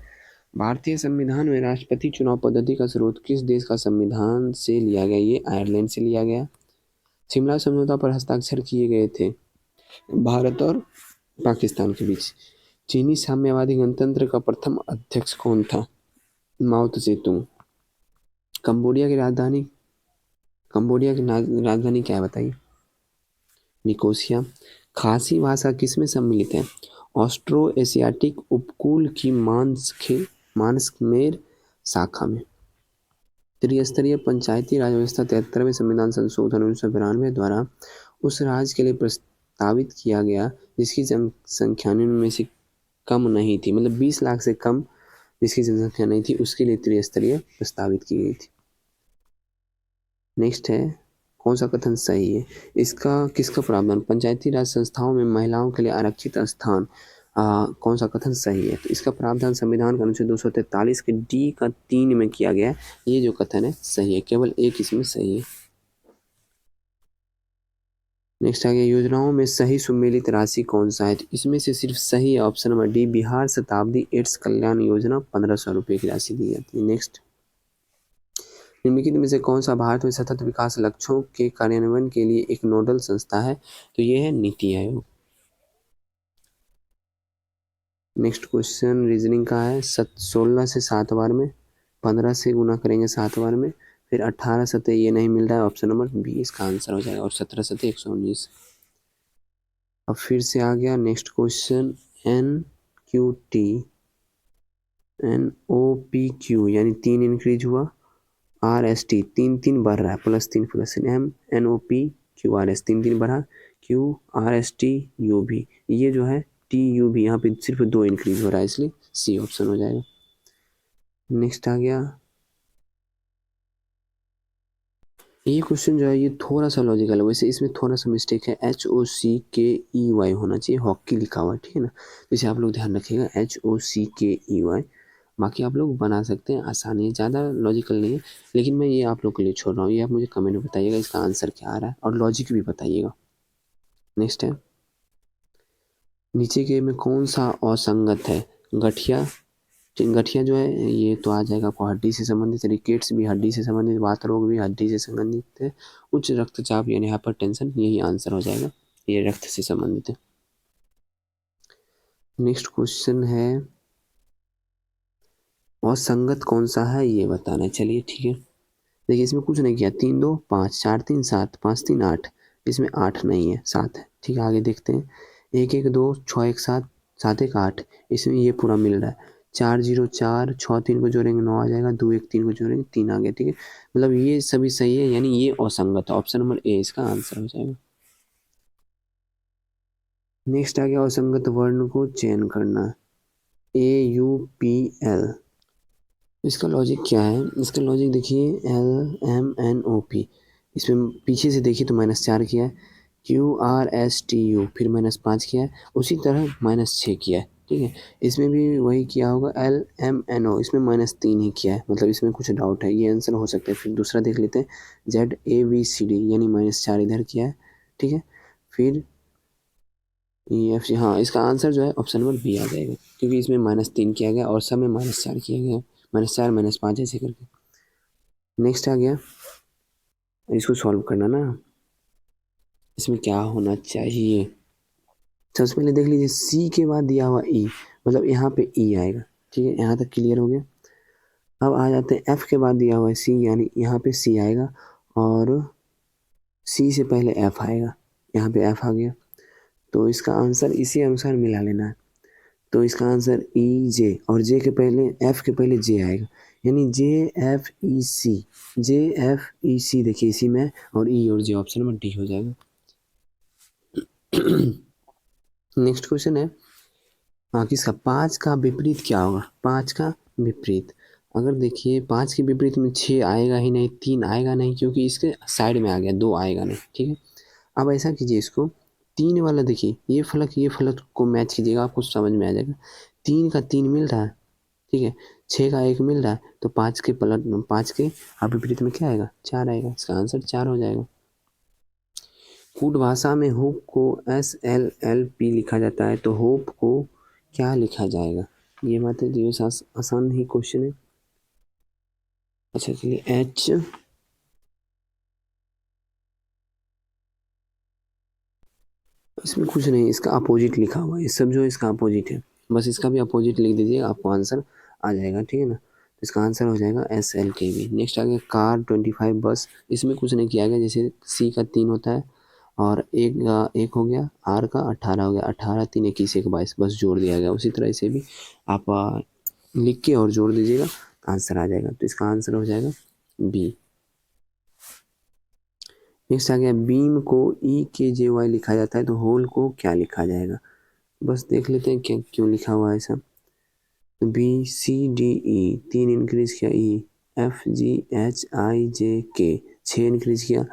भारतीय संविधान में राष्ट्रपति चुनाव पद्धति का स्रोत किस देश का संविधान से लिया गया? ये आयरलैंड से लिया गया। शिमला समझौता पर हस्ताक्षर किए गए थे भारत और पाकिस्तान के बीच। चीनी साम्यवादी गणतंत्र का प्रथम अध्यक्ष कौन था? माओ त्से-तुंग। कंबोडिया की राजधानी क्या है बताइए? निकोसिया। खासी भाषा किसमें सम्मिलित है? ऑस्ट्रो एशियाटिक उपकूल की मानसमेर शाखा में। त्रिस्तरीय पंचायती राज व्यवस्था 73वें संविधान संशोधन 1992 द्वारा उस राज्य के लिए प्रस्तावित किया गया जिसकी जनसंख्या में से कम नहीं थी, मतलब 20 लाख से कम जिसकी जनसंख्या नहीं थी, उसके लिए त्रिस्तरीय प्रस्तावित की गई थी। नेक्स्ट है, कौन सा कथन सही है? इसका किसका प्रावधान? पंचायती राज संस्थाओं में महिलाओं के लिए आरक्षित स्थान। कौन सा कथन सही है? तो इसका प्रावधान संविधान का अनुच्छेद 243 के डी का 3 में किया गया है। ये जो कथन है सही है, केवल एक इसमें सही है। नेक्स्ट आ गया, योजनाओं में सही सुमेलित राशि कौन सा है? तो इसमें से सिर्फ सही ऑप्शन नंबर डी, बिहार शताब्दी एड्स कल्याण योजना 1500 रुपये की राशि दी जाती है। नेक्स्ट, निम्नलिखित में से कौन सा भारत में सतत विकास लक्ष्यों के कार्यान्वयन के लिए एक नोडल संस्था है? तो ये है NITI Aayog. Next question reasoning का है। 16 से 7 बार में, 15 से गुना करेंगे 7 बार में, फिर 18 सतह ये नहीं मिल रहा है, ऑप्शन नंबर बी इसका आंसर हो जाएगा, और 17 सतह 119। अब फिर से आ गया नेक्स्ट क्वेश्चन, NQT NOPQ यानी 3 इंक्रीज हुआ, RST 3 बढ़ रहा है, +3 MNOPQRS 3 बढ़ा, QRSTUV ये जो है TUV यहाँ पे सिर्फ 2 इंक्रीज हो रहा है, इसलिए सी ऑप्शन हो जाएगा। नेक्स्ट आ गया, ये क्वेश्चन जो है ये थोड़ा सा लॉजिकल है, वैसे इसमें थोड़ा सा मिस्टेक है, HOCKEY होना चाहिए, हॉकी लिखा हुआ है, ठीक है ना, तो इसे आप लोग ध्यान रखिएगा, HOCKEY। बाकी आप लोग बना सकते हैं, आसानी है, ज़्यादा लॉजिकल नहीं है, लेकिन मैं ये आप लोग के लिए छोड़ रहा हूँ, ये आप मुझे कमेंट में बताइएगा इसका आंसर क्या आ रहा है, और लॉजिक भी बताइएगा। नेक्स्ट है, नीचे के में कौन सा असंगत है? गठिया जो है ये तो आ जाएगा आपको हड्डी से संबंधित, रिकेट्स भी हड्डी से संबंधित, वात रोग भी हड्डी से संबंधित है, उच्च रक्तचाप यानी हाइपरटेंशन यही आंसर हो जाएगा, ये रक्त से संबंधित है। नेक्स्ट क्वेश्चन है, असंगत कौन सा है ये बताना है। चलिए ठीक है, देखिए इसमें कुछ नहीं किया, 3 2 5 4 3 7 5 3 8, इसमें 8 नहीं है, 7 है, ठीक है। आगे देखते हैं, 1 1 2 6 1 7 7 1 8, इसमें ये पूरा मिल रहा है, 4 0 4 6 3 को जोड़ेंगे 9 आ जाएगा, 2 1 3 को जोड़ेंगे 3 आ गया, ठीक है, मतलब ये सभी सही है, यानी ये असंगत है, ऑप्शन नंबर ए इसका आंसर हो जाएगा। नेक्स्ट आ गया, असंगत वर्ण को चयन करना, AUPL। इसका लॉजिक क्या है? इसका लॉजिक देखिए, LMNOP, इसमें पीछे से देखिए तो -4 किया है, QRSTU फिर -5 किया है, उसी तरह -6 किया है, ठीक है। इसमें भी वही किया होगा, LMNO इसमें -3 ही किया है, मतलब इसमें कुछ डाउट है, ये आंसर हो सकता है। फिर दूसरा देख लेते हैं, ZABCD यानी -4 इधर किया है, ठीक है। फिर EFG, हाँ इसका आंसर जो है ऑप्शन नंबर बी आ जाएगा, क्योंकि इसमें -3 किया गया और सब में -4 किया गया, -4 -5 ऐसे करके। नेक्स्ट आ गया, इसको सॉल्व करना ना, इसमें क्या होना चाहिए? सबसे पहले देख लीजिए, सी के बाद दिया हुआ ई, मतलब यहाँ पे ई आएगा, ठीक है, यहाँ तक क्लियर हो गया। अब आ जाते हैं एफ के बाद दिया हुआ है सी, यानी यहाँ पे सी आएगा, और सी से पहले एफ आएगा, यहाँ पे एफ आ गया, तो इसका आंसर इसी अनुसार मिला लेना है। तो इसका आंसर EJ, और जे के पहले एफ के पहले जे आएगा, यानी JFEC देखिए इसी में, और ई और जे, ऑप्शन नंबर डी हो जाएगा। नेक्स्ट क्वेश्चन है, किसका 5 का विपरीत क्या होगा? 5 का विपरीत, अगर देखिए 5 के विपरीत में 6 आएगा ही नहीं, 3 आएगा नहीं, क्योंकि इसके साइड में आ गया, 2 आएगा नहीं, ठीक है। अब ऐसा कीजिए, इसको 3 वाला देखिए, ये फलक को मैच कीजिएगा, आपको समझ में आ जाएगा। 3 का 3 मिल रहा है, ठीक है, 6 का 1 मिल रहा है, तो 5 के अब विपरीत में क्या आएगा, 4 आएगा। इसका आंसर 4 हो जाएगा। कूट भाषा में होप को SLLP लिखा जाता है, तो होप को क्या लिखा जाएगा? ये बात है, जो आसान ही क्वेश्चन है। अच्छा चलिए, H इसमें कुछ नहीं, इसका अपोजिट लिखा हुआ है, ये सब जो है इसका अपोजिट है, बस इसका भी अपोजिट लिख दीजिए, आपको आंसर आ जाएगा, ठीक है ना। तो इसका आंसर हो जाएगा SLKB। नेक्स्ट आ गया कार 25 बस। इसमें कुछ नहीं किया गया, जैसे C का 3 होता है और एक हो गया, R का 18 हो गया, 18 3 21 1 22, बस जोड़ दिया गया। उसी तरह इसे भी आप लिख के और जोड़ दीजिएगा, आंसर आ जाएगा। तो इसका आंसर हो जाएगा B। नेक्स्ट आ गया, बीम को EKJY लिखा जाता है, तो होल को क्या लिखा जाएगा? बस देख लेते हैं क्या क्यों लिखा हुआ है ऐसा। BCDE 3 इंक्रीज किया, EFGHIJK 6 इंक्रीज किया,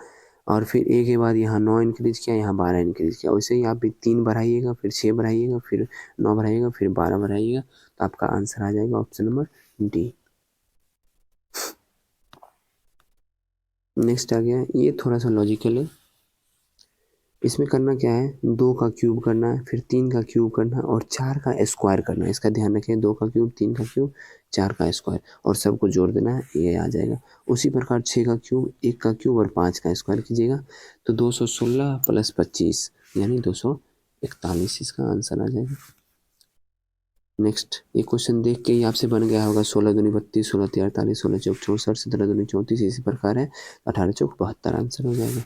और फिर ए के बाद यहाँ 9 इंक्रीज किया, यहाँ 12 इंक्रीज किया। वैसे ही आप भी 3 बढ़ाइएगा, फिर 6 बढ़ाइएगा, फिर 9 बढ़ाइएगा, फिर 12 बढ़ाइएगा, तो आपका आंसर आ जाएगा ऑप्शन नंबर D। नेक्स्ट आ गया, ये थोड़ा सा लॉजिकल है। इसमें करना क्या है, 2 का क्यूब करना है, फिर 3 का क्यूब करना है, और 4 का स्क्वायर करना है। इसका ध्यान रखें, 2 का क्यूब, 3 का क्यूब, 4 का स्क्वायर, और सबको जोड़ देना है, ये आ जाएगा। उसी प्रकार 6 का क्यूब, 1 का क्यूब और 5 का स्क्वायर कीजिएगा, तो 216 + 25 यानी 241, इसका आंसर आ जाएगा। नेक्स्ट, ये क्वेश्चन देख के ही आपसे बन गया होगा, 16 दूनी 32, 16 तिया 48, 16 चौक 64, 17 दूनी 34, इसी प्रकार है, 18 चौक 72, आंसर हो जाएगा।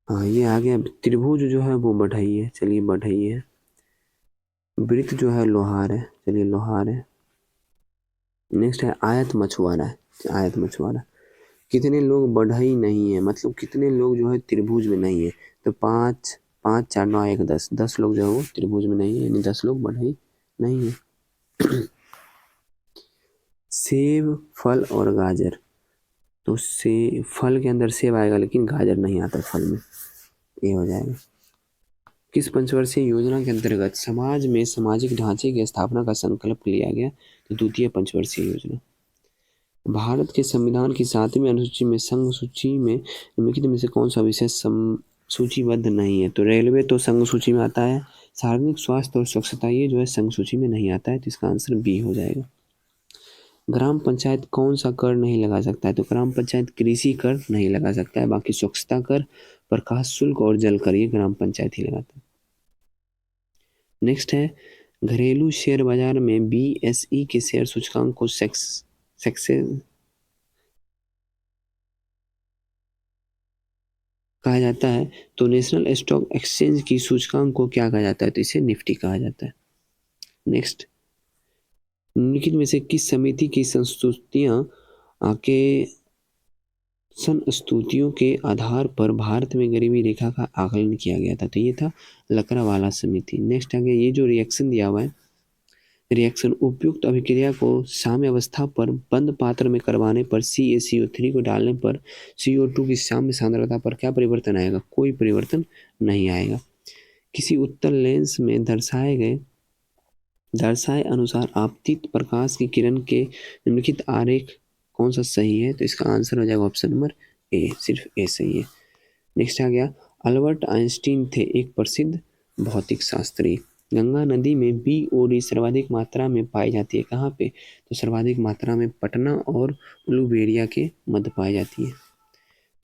हाँ, ये आ गया, त्रिभुज जो है वो बढ़ई है, चलिए बढ़ई है। वृत्त जो है लोहार है, चलिए लोहार है। नेक्स्ट है आयत मछुआरा है, आयत मछुआरा। कितने लोग बढ़ई नहीं है, मतलब कितने लोग जो है त्रिभुज में नहीं है, तो 5 5 4 9 1 10, 10 लोग जो है वो त्रिभुज में नहीं है, यानी 10 लोग बढ़ई नहीं है। सेब, फल और गाजर, तो से फल के अंदर सेब आएगा, लेकिन गाजर नहीं आता फल में, ये हो जाएगा। किस पंचवर्षीय योजना के अंतर्गत समाज में सामाजिक ढांचे की स्थापना का संकल्प लिया गया, तो द्वितीय पंचवर्षीय योजना। भारत के संविधान की 7वीं अनुसूची में संघ सूची में निम्नलिखित में से कौन सा विषय सूचीबद्ध नहीं है, तो रेलवे तो संघ सूची में आता है, सार्वजनिक स्वास्थ्य और स्वच्छता ये जो है संघ सूची में नहीं आता है, तो इसका आंसर बी हो जाएगा। ग्राम पंचायत कौन सा कर नहीं लगा सकता है, तो ग्राम पंचायत कृषि कर नहीं लगा सकता है, बाकी स्वच्छता कर, प्रकाश शुल्क और जल कर ये ग्राम पंचायत ही लगाता है। नेक्स्ट है, घरेलू शेयर बाजार में BSE के शेयर सूचकांक को सेक्सेस कहा जाता है, तो नेशनल स्टॉक एक्सचेंज की सूचकांक को क्या कहा जाता है, तो इसे निफ्टी कहा जाता है। नेक्स्ट, निम्नलिखित में से किस समिति की संस्तुतियों के आधार पर भारत में गरीबी रेखा का आकलन किया गया था, तो ये था लकड़ावाला समिति। नेक्स्ट आ गया, ये जो रिएक्शन दिया हुआ है, रिएक्शन उपयुक्त अभिक्रिया को साम्य अवस्था पर बंद पात्र में करवाने पर CaCO3 को डालने पर CO2 की साम्य सांद्रता पर क्या परिवर्तन आएगा, कोई परिवर्तन नहीं आएगा। किसी उत्तल लेंस में दर्शाए अनुसार आपतित प्रकाश की किरण के निम्नलिखित आरेख कौन सा सही है, तो इसका आंसर हो जाएगा ऑप्शन नंबर ए, सिर्फ ए सही है। नेक्स्ट आ गया, अल्बर्ट आइंस्टीन थे एक प्रसिद्ध भौतिक शास्त्री। गंगा नदी में BOD सर्वाधिक मात्रा में पाई जाती है, कहाँ पे, तो सर्वाधिक मात्रा में पटना और उलुबेड़िया के मध्य पाई जाती है।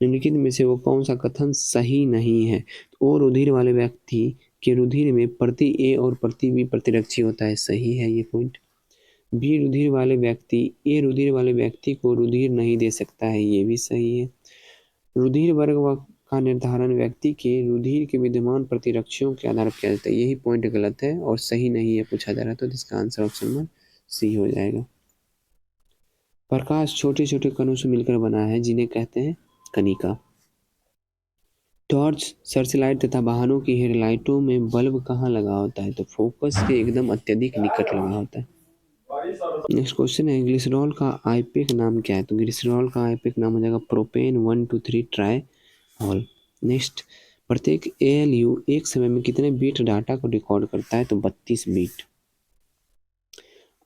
निम्नलिखित में से वो कौन सा कथन सही नहीं है, तो ओ रुधिर वाले व्यक्ति के रुधिर में प्रति A और प्रति B प्रतिरक्षी होता है, सही है ये पॉइंट। B रुधिर वाले व्यक्ति A रुधिर वाले व्यक्ति को रुधिर नहीं दे सकता है, ये भी सही है। रुधिर वर्ग का निर्धारण व्यक्ति के रुधिर के विद्यमान प्रतिरक्षियों के आधार पर किया जाता है, यही पॉइंट गलत है और सही नहीं है पूछा जा रहा है, तो इसका आंसर ऑप्शन नंबर सी हो जाएगा। प्रकाश छोटे छोटे कणों से मिलकर बना है, जिन्हें कहते हैं कणिका। टॉर्च, सर्चलाइट तथा वाहनों की हेडलाइटों में बल्ब कहाँ लगा होता है, तो फोकस के एकदम अत्यधिक निकट लगा होता है। नेक्स्ट क्वेश्चन है, ग्लिसरॉल का आईपीएक नाम क्या है? तो ग्लिसरॉल का आईपीएक नाम हो जाएगा प्रोपेन 123 ट्राइऑल। नेक्स्ट, प्रत्येक एएलयू एक समय में कितने बीट डाटा को रिकॉर्ड करता है? तो 32 बीट।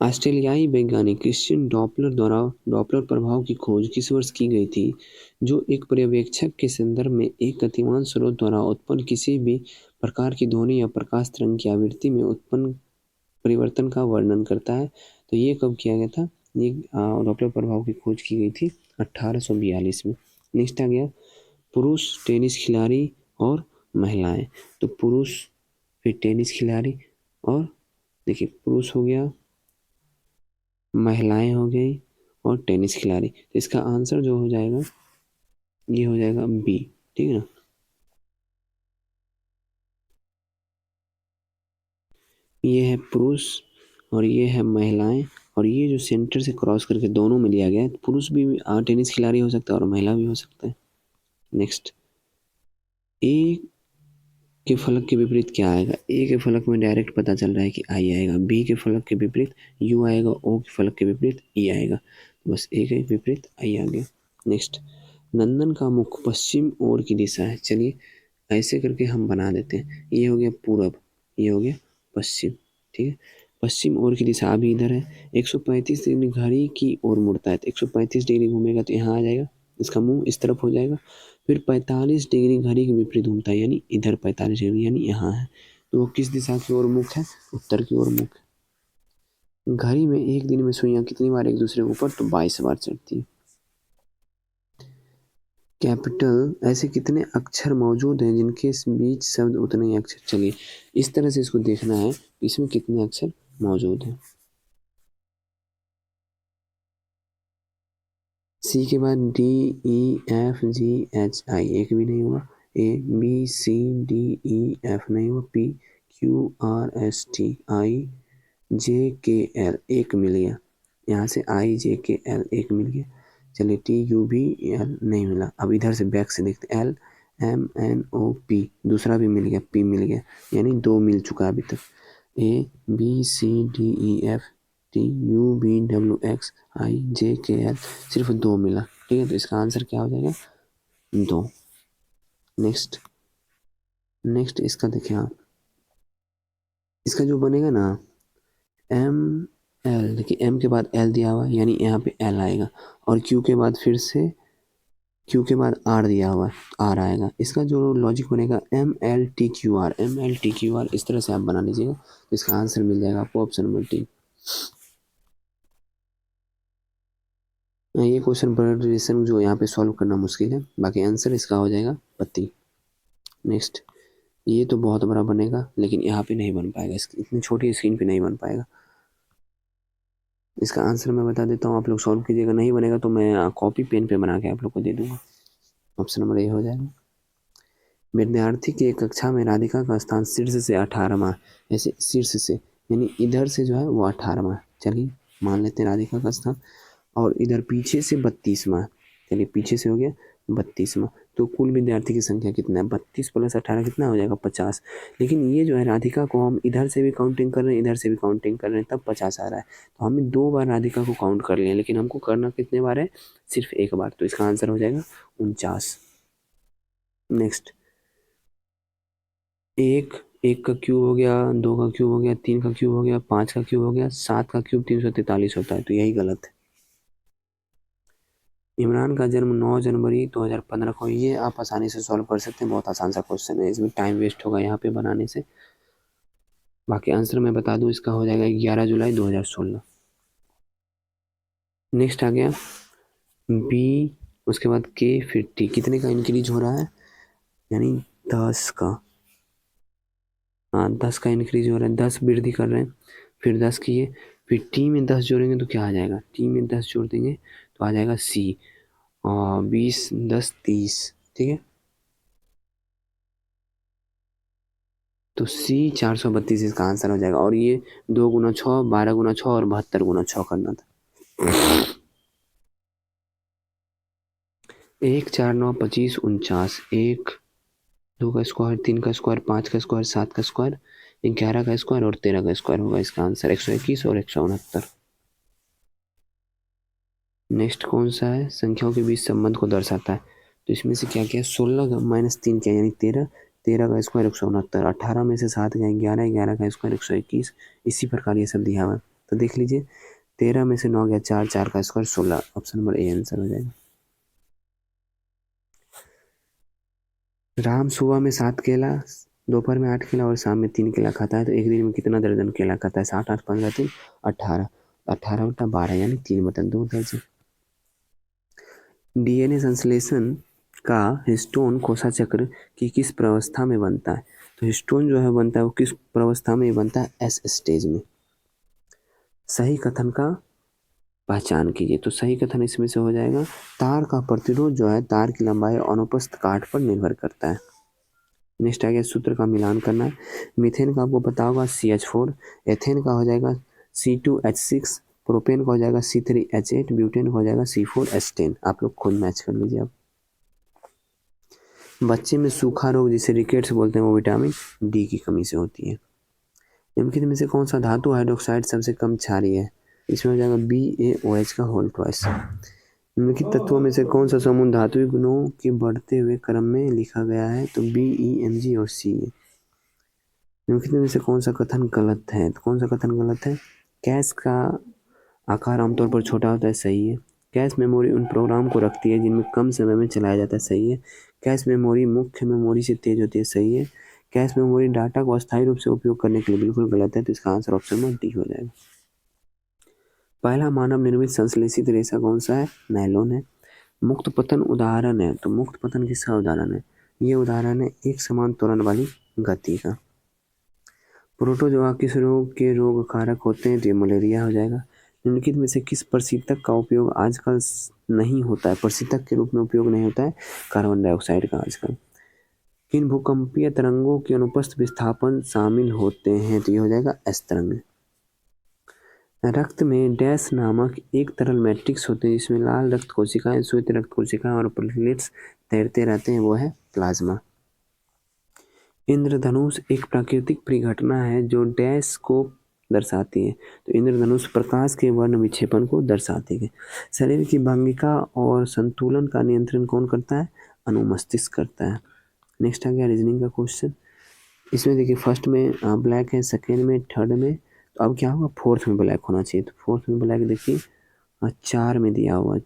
ऑस्ट्रेलियाई वैज्ञानिक क्रिश्चियन डॉपलर द्वारा डॉपलर प्रभाव की खोज किस वर्ष की गई थी? जो एक पर्यवेक्षक के संदर्भ में एक गतिमान स्रोत द्वारा उत्पन्न किसी भी प्रकार की ध्वनि या प्रकाश तरंग की आवृत्ति में उत्पन्न परिवर्तन का वर्णन करता है। तो ये कब किया गया था? ये डॉपलर प्रभाव की खोज की गई थी 1842 में। नेक्स्ट आ गया, पुरुष टेनिस खिलाड़ी और महिलाएं। तो पुरुष, फिर टेनिस खिलाड़ी, और देखिए पुरुष हो गया, महिलाएं हो गई और टेनिस खिलाड़ी। तो इसका आंसर जो हो जाएगा ये हो जाएगा बी। ठीक है ना। ये है पुरुष और ये है महिलाएं, और ये जो सेंटर से क्रॉस करके दोनों में लिया गया है। पुरुष भी टेनिस खिलाड़ी हो सकता है और महिला भी हो सकता है। नेक्स्ट, ए के फलक के विपरीत क्या आएगा? ए के फलक में डायरेक्ट पता चल रहा है कि आई आएगा। बी के फलक के विपरीत यू आएगा। ओ के फलक के विपरीत ई आएगा। बस ए के विपरीत आई आ गया। नेक्स्ट, नंदन का मुख पश्चिम ओर की दिशा है। चलिए ऐसे करके हम बना देते हैं। ये हो गया पूरब, ये हो गया पश्चिम। ठीक है, पश्चिम ओर की दिशा अभी इधर है। 135 डिग्री घड़ी की ओर मुड़ता है, तो 135 डिग्री घूमेगा तो यहाँ आ जाएगा, इसका मुंह इस तरफ हो जाएगा। फिर 45 डिग्री घड़ी के विपरीत घूमता है, यानी इधर 45 डिग्री, यानी यहाँ है। तो वो किस दिशा की ओर मुख है? उत्तर की ओर मुख है। घड़ी में एक दिन में सुइयां कितनी बार एक दूसरे के ऊपर? तो 22 बार चढ़ती है। कैपिटल ऐसे कितने अक्षर मौजूद हैं जिनके बीच शब्द उतने ही अक्षर? चलिए इस तरह से इसको देखना है, इसमें कितने अक्षर मौजूद हैं। सी के बाद D E F G H I, एक भी नहीं हुआ। A B C D E F नहीं हुआ। P Q R S T I J K L, एक मिल गया। यहाँ से आई जे के एल एक मिल गया। चलिए टी यू भी एल नहीं मिला। अब इधर से बैक से देखते, L M N O P दूसरा भी मिल गया, पी मिल गया, यानी दो मिल चुका अभी तक। A B C D E F T U B W X I J K L, सिर्फ दो मिला। ठीक है, तो इसका आंसर क्या हो जाएगा? दो। नेक्स्ट इसका देखिए आप, इसका जो बनेगा ना एम एल, देखिए एम के बाद एल दिया हुआ है, यानी यहाँ पे एल आएगा, और क्यू के बाद फिर से क्यू के बाद आर दिया हुआ है, आर आएगा। इसका जो लॉजिक बनेगा M L T Q R, M L T Q R, इस तरह से आप बना लीजिएगा, तो इसका आंसर मिल जाएगा आपको ऑप्शन नंबर डी। ये क्वेश्चन ब्लड रिलेशन जो यहाँ पे सॉल्व करना मुश्किल है, बाकी आंसर इसका हो जाएगा पति। नेक्स्ट, ये तो बहुत बड़ा बनेगा लेकिन यहाँ पे नहीं बन पाएगा, इतनी छोटी स्क्रीन पे नहीं बन पाएगा। इसका आंसर मैं बता देता हूँ, आप लोग सॉल्व कीजिएगा। नहीं बनेगा तो मैं कॉपी पेन पे बना के आप लोग को दे दूंगा। ऑप्शन नंबर ए हो जाएगा। विद्यार्थी की एक कक्षा में राधिका का स्थान शीर्ष से 18वां, ऐसे शीर्ष से यानी इधर से जो है वो 18वां। चलिए मान लेते हैं राधिका का स्थान, और इधर पीछे से 32वां। चलिए पीछे से हो गया 32वां। तो कुल विद्यार्थी की संख्या कितना है? 32 + 18 कितना हो जाएगा? 50। लेकिन ये जो है राधिका को हम इधर से भी काउंटिंग कर रहे हैं, इधर से भी काउंटिंग कर रहे हैं, तब 50 आ रहा है। तो हमें 2 बार राधिका को काउंट कर लिया, लेकिन हमको करना कितने बार है? सिर्फ एक बार। तो इसका आंसर हो जाएगा 49। नेक्स्ट, एक का क्यूब हो गया, 2 का क्यूब हो गया, 3 का क्यूब हो गया, 5 का क्यूब हो गया, 7 का क्यूब 343 होता है, तो यही गलत है। इमरान का जन्म 9 जनवरी 2015 को, ये आप आसानी से सॉल्व कर सकते हैं, बहुत आसान सा क्वेश्चन है, इसमें टाइम वेस्ट होगा यहाँ पे बनाने से। बाकी आंसर मैं बता दूं, इसका हो जाएगा 11 जुलाई 2016। नेक्स्ट आ गया बी, उसके बाद के, फिर टी, कितने का इंक्रीज हो रहा है? यानी 10 का, हाँ 10 का इंक्रीज हो रहा है, 10 वृद्धि कर रहे हैं, फिर 10 किए, फिर टी में 10 जोड़ेंगे तो क्या आ जाएगा? टी में 10 जोड़ देंगे तो आ जाएगा सी, 20 10 30। ठीक है, तो सी 432 इसका आंसर हो जाएगा। और ये 2 × 6 12 × 6 और 72 × 6 करना था। 1 4 9 25 49, 1 2 का स्क्वायर, 3 का स्क्वायर, 5 का स्क्वायर, 7 का स्क्वायर, 11 का स्क्वायर और 13 का स्क्वायर होगा। इसका आंसर 121 और 169। नेक्स्ट कौन सा है, संख्याओं के बीच संबंध को दर्शाता है। तो इसमें से क्या क्या है, 16 माइनस 3 क्या यानी 13, 13 का स्क्वायर 169, 18 में से 7 गए 11, 11 का स्क्वायर 121, इसी प्रकार ये सब दिया हुआ है। तो देख लीजिए 13 में से 9 गया 4, 4 का square 16, option number A answer हो जाएगा। राम सुबह में 7 केला, दोपहर में 8 केला और शाम में 3 केला खाता है, तो एक दिन में कितना दर्जन केला खाता है, 7, 8, 15, 3, 18, 18/12 यानी 3/2 दर्जन। डीएनए संश्लेषण का हिस्टोन कोशा चक्र की किस प्रावस्था में बनता है। तो हिस्टोन जो है बनता है वो किस प्रावस्था में बनता है, एस स्टेज में। सही कथन का पहचान कीजिए। तो सही कथन इसमें से हो जाएगा, तार का प्रतिरोध जो है तार की लंबाई और अनुप्रस्थ काट पर निर्भर करता है। नेक्स्ट आ गया सूत्र का मिलान करना है। मीथेन का आपको पता होगा CH4, एथेन का हो जाएगा C2H6, प्रोपेन का हो जाएगा C3H8, ब्यूटेन का हो जाएगा C4H10। आप लोग खुद मैच कर लीजिए। अब बच्चे में सूखा रोग जिसे रिकेट्स बोलते हैं वो विटामिन डी की कमी से होती है। निम्नलिखित में से कौन सा धातु हाइड्रोक्साइड सबसे कम क्षारीय है। इसमें हो जाएगा BaOH का होल ट्वाइस। निम्नलिखित तत्वों में से कौन सा समूह धात्विक गुणों के बढ़ते हुए क्रम में लिखा गया है। तो BeMg और Ca। निम्नलिखित में से कौन सा कथन गलत है। तो कौन सा कथन गलत है, कैश का आकार आमतौर पर छोटा होता है, सही है। कैश मेमोरी उन प्रोग्राम को रखती है जिनमें कम समय में चलाया जाता है, सही है। कैश मेमोरी मुख्य मेमोरी से तेज होती है, सही है। कैश मेमोरी डाटा को अस्थायी रूप से उपयोग करने के लिए बिल्कुल गलत है। तो इसका आंसर ऑप्शन नंबर डी हो जाएगा। पहला मानव निर्मित संश्लेषित रेशा कौन सा है, नायलॉन है। मुक्त पतन उदाहरण है। तो मुक्त पतन किसका उदाहरण है, ये उदाहरण है एक समान त्वरण वाली गति का। प्रोटोजोआ किस रोग के रोग कारक होते हैं, तो ये मलेरिया हो जाएगा। निम्नलिखित में से किस प्रशीतक का उपयोग आजकल नहीं होता है, प्रशीतक के रूप में उपयोग नहीं होता है, कार्बन डाइऑक्साइड का आजकल। किन भूकंपीय तरंगों के अनुपस्थित विस्थापन शामिल होते हैं, तो ये हो जाएगा एस तरंग। रक्त में डैश नामक एक तरल मैट्रिक्स होते हैं जिसमें लाल रक्त कोशिकाएं, श्वेत रक्त कोशिकाएं और प्लेटलेट्स तैरते रहते हैं, वो है प्लाज्मा। इंद्रधनुष एक प्राकृतिक परिघटना है जो डैश को दर्शाती है। तो इंद्रधनुष प्रकाश के वर्ण विक्षेपण को दर्शाती है। शरीर की भंगिका और संतुलन का नियंत्रण कौन करता है, अनुमस्तिष्क करता है। नेक्स्ट आ गया रीजनिंग का क्वेश्चन। इसमें देखिए फर्स्ट में ब्लैक है, सेकेंड में, थर्ड में, तो अब क्या होगा, फोर्थ में ब्लैक होना चाहिए। तो फोर्थ में ब्लैक देखिए 4 में दिया हुआ,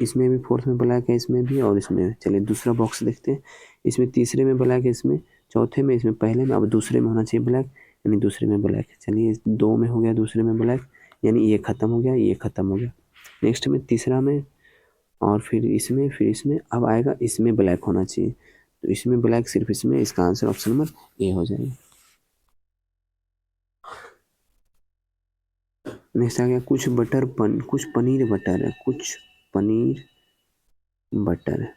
इसमें भी फोर्थ में ब्लैक है, इसमें भी और इसमें। चलिए दूसरा बॉक्स देखते हैं। इसमें तीसरे में ब्लैक है, इसमें चौथे में, इसमें पहले में, अब दूसरे में होना चाहिए ब्लैक, यानी दूसरे में ब्लैक है। चलिए 2 में हो गया, दूसरे में ब्लैक, यानी ये खत्म हो गया, ये खत्म हो गया। नेक्स्ट में तीसरा में और फिर इसमें अब आएगा, इसमें ब्लैक होना चाहिए। तो इसमें ब्लैक सिर्फ इसमें, इसका आंसर ऑप्शन नंबर ए हो जाएगा। नेक्स्ट आ गया कुछ पनीर बटर है, कुछ पनीर बटर है,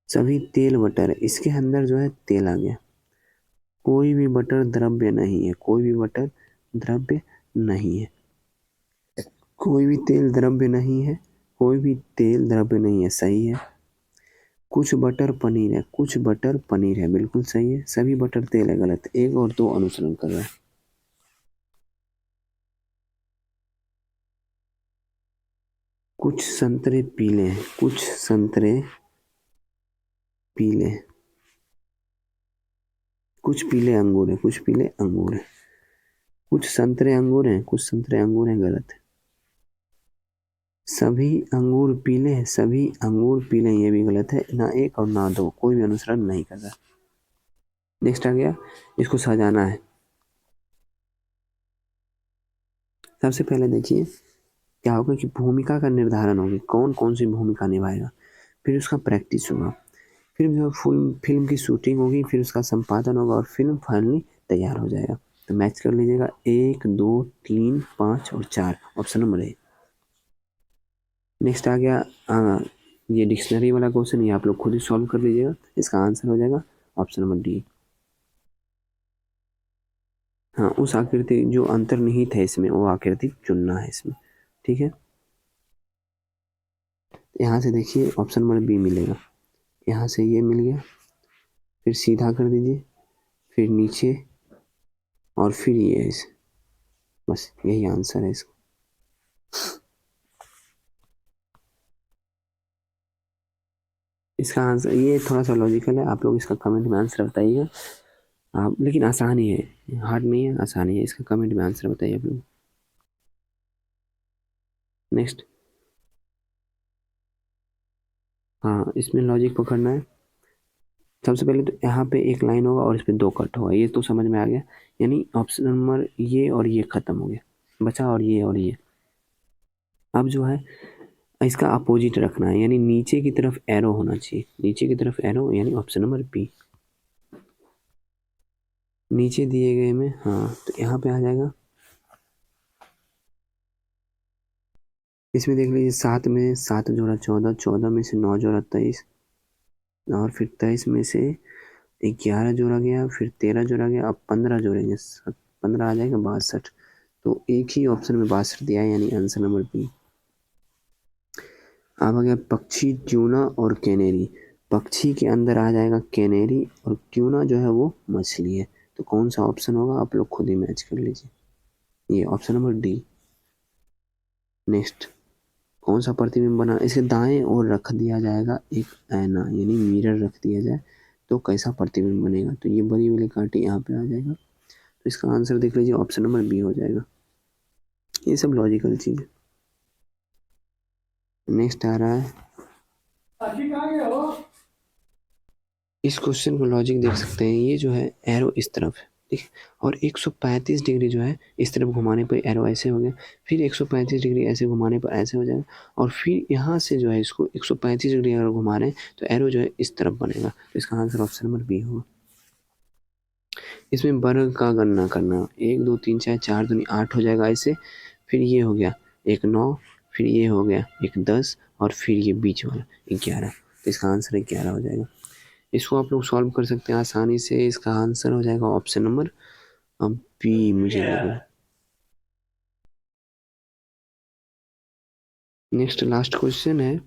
सभी तेल बटर है, इसके अंदर जो है तेल आ गया। कोई भी बटर द्रव्य नहीं है, कोई भी बटर द्रव्य नहीं है, कोई भी तेल द्रव्य नहीं है, कोई भी तेल द्रव्य नहीं है, सही है। कुछ बटर पनीर है, कुछ बटर पनीर है, बिल्कुल सही है। सभी बटर तेल है, गलत। 1 और 2 अनुसरण कर रहा है। कुछ संतरे पीले हैं, कुछ संतरे पीले हैं, कुछ पीले अंगूर है, कुछ पीले अंगूर है, कुछ संतरे अंगूर हैं, कुछ संतरे अंगूर हैं, गलत है। सभी अंगूर पीले हैं, सभी अंगूर पीले हैं, ये भी गलत है। ना 1 और ना 2, कोई भी अनुसरण नहीं कर रहा। नेक्स्ट आ गया, इसको सजाना है। सबसे पहले देखिए क्या होगा कि भूमिका का निर्धारण होगी, कौन कौन सी भूमिका निभाएगा, फिर उसका प्रैक्टिस होगा, फिर जो फिल्म की शूटिंग होगी, फिर उसका संपादन होगा और फिल्म फाइनली तैयार हो जाएगा। तो मैच कर लीजिएगा 1, 2, 3, 5 और 4, ऑप्शन नंबर ए। नेक्स्ट आ गया ये डिक्शनरी वाला क्वेश्चन, ये आप लोग खुद ही सॉल्व कर लीजिएगा। इसका आंसर हो जाएगा ऑप्शन नंबर डी। हाँ, उस आकृति जो अंतर्निहित है इसमें, वो आकृति चुनना है इसमें, ठीक है। यहाँ से देखिए ऑप्शन नंबर बी मिलेगा, यहाँ से ये मिल गया, फिर सीधा कर दीजिए, फिर नीचे और फिर ये, बस यही आंसर है इसका। इसका आंसर ये थोड़ा सा लॉजिकल है, आप लोग इसका कमेंट में आंसर बताइएगा। आप लेकिन आसान ही है, हार्ड नहीं है, आसान ही है। इसका कमेंट में आंसर बताइए आप लोग। नेक्स्ट, हाँ इसमें लॉजिक पकड़ना है। सबसे पहले तो यहाँ पे एक लाइन होगा और इस पे 2 कट होगा, ये तो समझ में आ गया। यानी ऑप्शन नंबर ये और ये खत्म हो गया, बचा और ये और ये। अब जो है इसका अपोजिट रखना है, यानी नीचे की तरफ एरो होना चाहिए, नीचे की तरफ एरो, यानी ऑप्शन नंबर बी। नीचे दिए गए में, हाँ तो यहाँ पे आ जाएगा। इसमें देख लीजिए 7 में 7 जोड़ा 14, 14 में से 9 जोड़ा 23, और फिर 23 में से 11 जोड़ा गया, फिर 13 जोड़ा गया, अब 15 जोड़ेंगे, 15 आ जाएगा 62। तो एक ही ऑप्शन में 62 दिया है, यानी आंसर नंबर बी। अब आ गया पक्षी, ट्यूना और कैनेरी। पक्षी के अंदर आ जाएगा कैनेरी, और ट्यूना जो है वो मछली है। तो कौन सा ऑप्शन होगा, आप लोग खुद ही मैच कर लीजिए। ये ऑप्शन नंबर डी। नेक्स्ट, कौन सा प्रतिबिंब बना, इसे दाएं ओर रख दिया जाएगा एक ऐना, यानी मिरर रख दिया जाए तो कैसा प्रतिबिंब बनेगा। तो ये बड़ी वाली कांटी यहाँ पे आ जाएगा। तो इसका आंसर देख लीजिए, ऑप्शन नंबर बी हो जाएगा। ये सब लॉजिकल चीज है। नेक्स्ट आ रहा है, इस क्वेश्चन को लॉजिक देख सकते हैं। ये जो है एरो इस तरफ है, ठीक है, और 135 डिग्री जो है इस तरफ घुमाने पर एरो ऐसे हो गया, फिर 135 डिग्री ऐसे घुमाने पर ऐसे हो जाएगा, और फिर यहाँ से जो है इसको 135 डिग्री अगर घुमा रहे हैं तो एरो जो है इस तरफ बनेगा। तो इसका आंसर ऑप्शन नंबर बी होगा। इसमें वर्ग का गणना करना, 1 2 3 4, 4 दूनी 8 हो जाएगा ऐसे, फिर ये हो गया एक 9, फिर ये हो गया एक 10, और फिर ये बीच वाला 11। तो इसका आंसर 11 हो जाएगा। इसको आप लोग सॉल्व कर सकते हैं आसानी से। इसका आंसर हो जाएगा ऑप्शन नंबर बी, मुझे लगा। नेक्स्ट लास्ट क्वेश्चन है,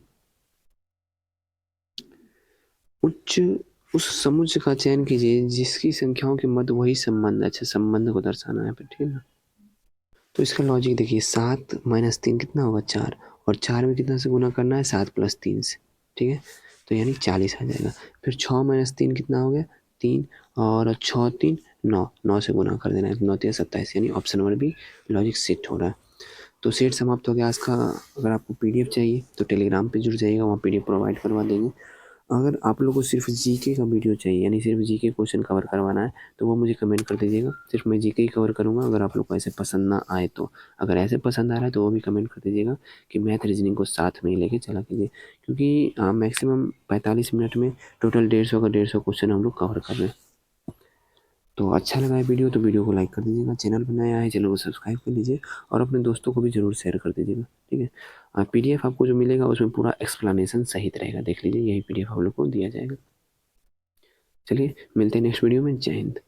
उच्च उस समुच्चय का चयन कीजिए जिसकी संख्याओं के मध्य वही संबंध, अच्छा संबंध को दर्शाना है, ठीक है ना। तो इसका लॉजिक देखिए, 7 माइनस 3 कितना होगा 4, और 4 में कितना से गुना करना है 7 प्लस 3 से, ठीक है, तो यानी 40 आ जाएगा। फिर 6 माइनस 3 कितना हो गया 3, और 6 3 9, 9 से गुना कर देना है, 9 3 27, यानी option number B logic set हो रहा है। तो सेट समाप्त हो गया आज का। अगर आपको पीडीएफ चाहिए तो टेलीग्राम पे जुड़ जाइएगा, वहाँ पीडीएफ प्रोवाइड करवा देंगे। अगर आप लोगों को सिर्फ जीके का वीडियो चाहिए, यानी सिर्फ जीके क्वेश्चन कवर करवाना है, तो वो मुझे कमेंट कर दीजिएगा। सिर्फ मैं जीके ही कवर करूँगा, अगर आप लोग को ऐसे पसंद ना आए तो। अगर ऐसे पसंद आ रहा है तो वो भी कमेंट कर दीजिएगा कि मैथ रीजनिंग को साथ में ही लेके चला कीजिए, क्योंकि मैक्सिमम 45 मिनट में टोटल 150 का 150 क्वेश्चन हम लोग कवर कर रहे हैं। तो अच्छा लगा है वीडियो तो वीडियो को लाइक कर दीजिएगा, चैनल पर नया है चैनल को सब्सक्राइब कर लीजिए, और अपने दोस्तों को भी ज़रूर शेयर कर दीजिएगा, ठीक है। पीडीएफ आपको जो मिलेगा उसमें पूरा एक्सप्लेनेशन सहित रहेगा, देख लीजिए, यही पीडीएफ आप लोग को दिया जाएगा। चलिए मिलते हैं नेक्स्ट वीडियो में। जय हिंद।